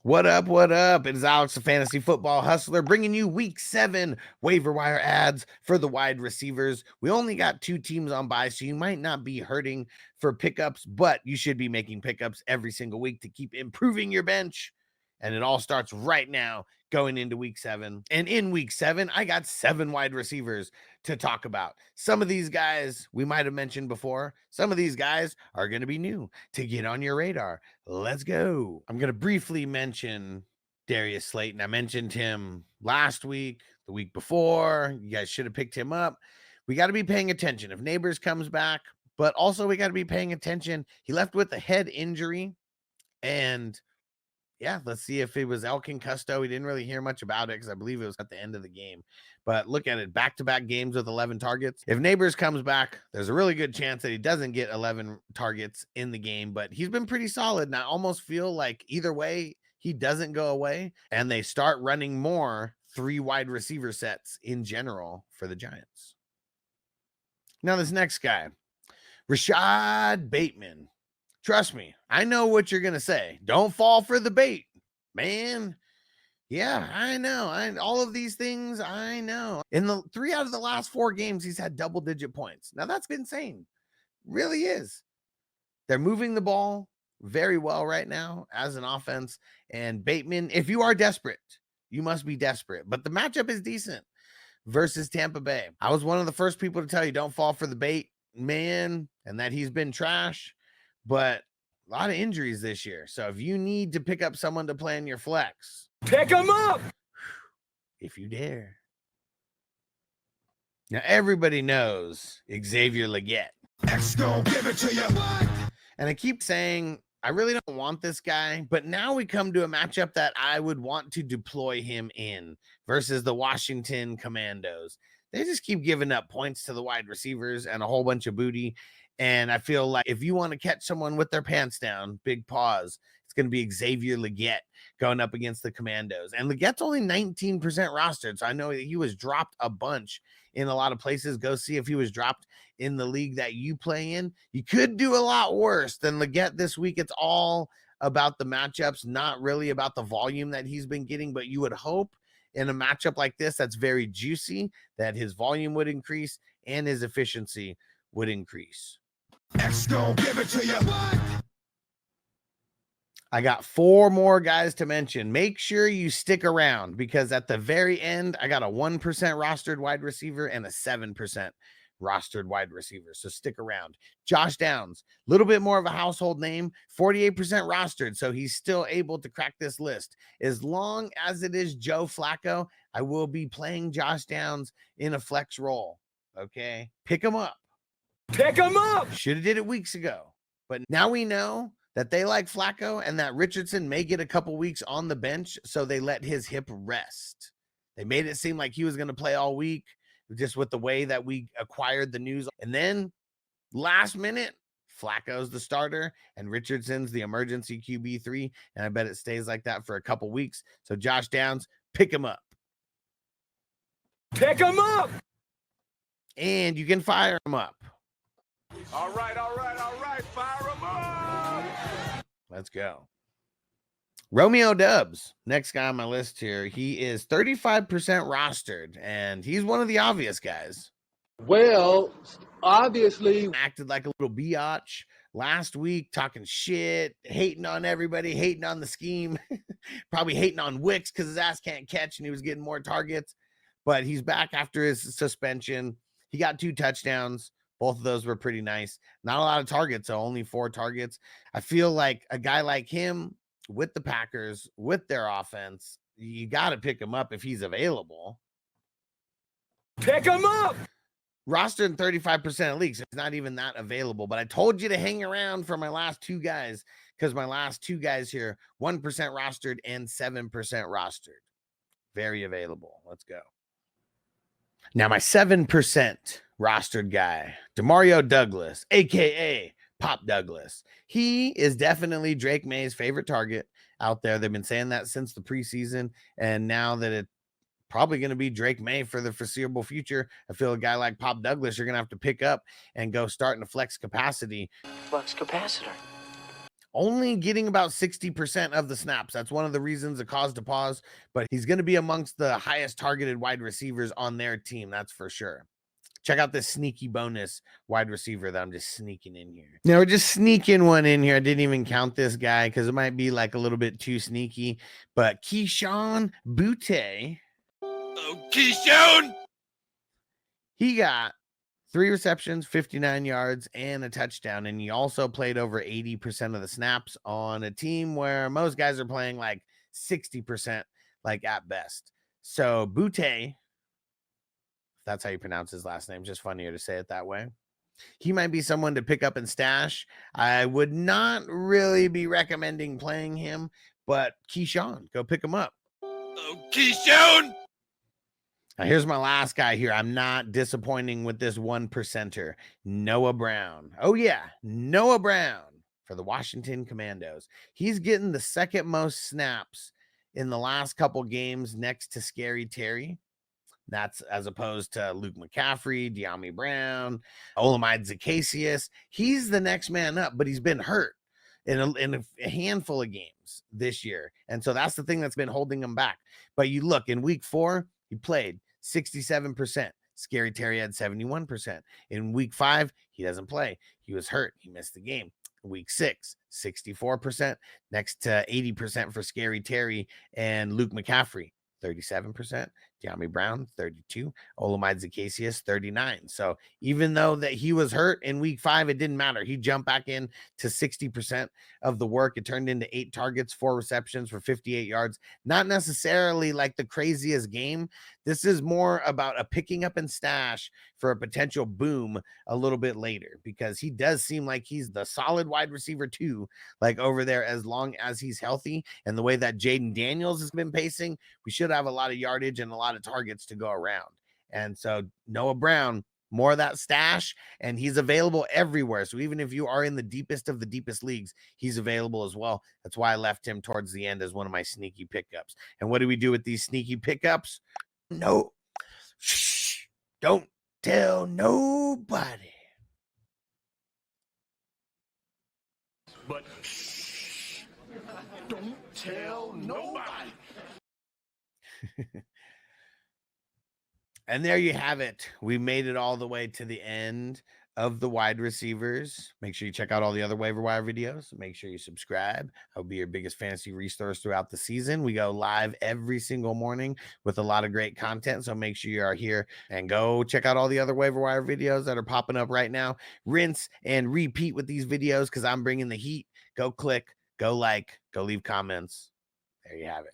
What up? What up? It is Alex, the Fantasy Football Hustler, bringing you Week 7 waiver wire ads for the wide receivers. We only got 2 teams on bye, so you might not be hurting for pickups, but you should be making pickups every single week to keep improving your bench. And it all starts right now going into Week 7. And in Week 7, I got 7 wide receivers to talk about. Some of these guys we might have mentioned before. Some of these guys are going to be new to get on your radar. Let's go. I'm going to briefly mention Darius Slayton. I mentioned him last week, the week before. You guys should have picked him up. We got to be paying attention. If Neighbors comes back, but also we got to be paying attention. He left with a head injury, and yeah, let's see if it was Elkin Custo. We didn't really hear much about it because I believe it was at the end of the game. But look at it, back-to-back games with 11 targets. If Neighbors comes back, there's a really good chance that he doesn't get 11 targets in the game. But he's been pretty solid, and I almost feel like either way, he doesn't go away, and they start running more 3 wide receiver sets in general for the Giants. Now this next guy, Rashod Bateman. Trust me, I know what you're going to say. Don't fall for the bait, man. Yeah, I know. All of these things, I know. In the 3 out of the last 4 games, he's had double-digit points. Now, that's insane. Really is. They're moving the ball very well right now as an offense. And Bateman, if you are desperate, you must be desperate. But the matchup is decent versus Tampa Bay. I was one of the first people to tell you don't fall for the bait, man, and that he's been trash. But a lot of injuries this year. So if you need to pick up someone to play in your flex, pick them up if you dare. Now everybody knows Xavier Legette. X gon' give it to you. And I keep saying I really don't want this guy, but now we come to a matchup that I would want to deploy him in versus the Washington Commandos. They just keep giving up points to the wide receivers and a whole bunch of booty. And I feel like if you want to catch someone with their pants down, big pause, it's going to be Xavier Legette going up against the Commandos. And Legette's only 19% rostered, so I know that he was dropped a bunch in a lot of places. Go see if he was dropped in the league that you play in. You could do a lot worse than Legette this week. It's all about the matchups, not really about the volume that he's been getting, but you would hope in a matchup like this that's very juicy that his volume would increase and his efficiency would increase. X gon' give it to you. I got 4 more guys to mention. Make sure you stick around because at the very end, I got a 1% rostered wide receiver and a 7% rostered wide receiver. So stick around. Josh Downs, a little bit more of a household name, 48% rostered. So he's still able to crack this list. As long as it is Joe Flacco, I will be playing Josh Downs in a flex role. Okay. Pick him up. Pick them up. Should have did it weeks ago. But now we know that they like Flacco and that Richardson may get a couple weeks on the bench, so they let his hip rest. They made it seem like he was going to play all week just with the way that we acquired the news. And then last minute, Flacco's the starter and Richardson's the emergency QB3. And I bet it stays like that for a couple weeks. So Josh Downs, pick him up. Pick them up. And you can fire him up. All right. Fire them up. Let's go. Romeo Doubs, next guy on my list here. He is 35% rostered, and he's one of the obvious guys. Well, obviously. Acted like a little biatch last week, talking shit, hating on everybody, hating on the scheme, probably hating on Wicks because his ass can't catch, and he was getting more targets. But he's back after his suspension. He got 2 touchdowns. Both of those were pretty nice. Not a lot of targets, so only 4 targets. I feel like a guy like him with the Packers, with their offense, you got to pick him up if he's available. Pick him up. Rostered in 35% of leagues. It's not even that available, but I told you to hang around for my last 2 guys because my last 2 guys here, 1% rostered and 7% rostered. Very available. Let's go. Now, my 7% rostered guy, DeMario Douglas, a.k.a. Pop Douglas. He is definitely Drake May's favorite target out there. They've been saying that since the preseason, and now that it's probably going to be Drake May for the foreseeable future, I feel a guy like Pop Douglas you're going to have to pick up and go start in a flex capacity. Flux capacitor. only getting about 60% of the snaps. That's one of the reasons it caused a pause, but he's going to be amongst the highest targeted wide receivers on their team. That's for sure. Check out this sneaky bonus wide receiver that I'm just sneaking in here. Now we're just sneaking one in here. I didn't even count this guy because it might be like a little bit too sneaky, but Kayshon Boutte. Oh, Kayshon! He got 3 receptions, 59 yards, and a touchdown. And he also played over 80% of the snaps on a team where most guys are playing like 60%, like at best. So Boutte, that's how you pronounce his last name. Just funnier to say it that way. He might be someone to pick up and stash. I would not really be recommending playing him, but Kayshon, go pick him up. Oh, Kayshon! Now, here's my last guy here. I'm not disappointing with this 1%er, Noah Brown. Oh, yeah, Noah Brown for the Washington Commandos. He's getting the second most snaps in the last couple games next to Scary Terry. That's as opposed to Luke McCaffrey, De'Ami Brown, Olamide Zacchaeus. He's the next man up, but he's been hurt in a handful of games this year. And so that's the thing that's been holding him back. But you look, in week 4, he played 67%. Scary Terry had 71%. In week 5, he doesn't play. He was hurt. He missed the game. Week 6, 64%, next to 80% for Scary Terry and Luke McCaffrey. 37%, De'Ami Brown 32, Olamide Zacchaeus 39. So even though that he was hurt in week 5, it didn't matter. He jumped back in to 60% of the work. It turned into 8 targets, 4 receptions for 58 yards. Not necessarily like the craziest game. This is more about a picking up and stash for a potential boom a little bit later, because he does seem like he's the solid wide receiver too, like over there, as long as he's healthy. And the way that Jaden Daniels has been pacing, we should have a lot of yardage and a lot of targets to go around. And so Noah Brown, more of that stash, and he's available everywhere. So even if you are in the deepest of the deepest leagues, he's available as well. That's why I left him towards the end as one of my sneaky pickups. And what do we do with these sneaky pickups? No, shh, don't tell nobody. But shh, don't tell nobody. And there you have it. We made it all the way to the end of the wide receivers. Make sure you check out all the other waiver wire videos. Make sure you subscribe. I'll be your biggest fantasy resource throughout the season. We go live every single morning with a lot of great content. So make sure you are here and go check out all the other waiver wire videos that are popping up right now. Rinse and repeat with these videos because I'm bringing the heat. Go click, go like, go leave comments. There you have it.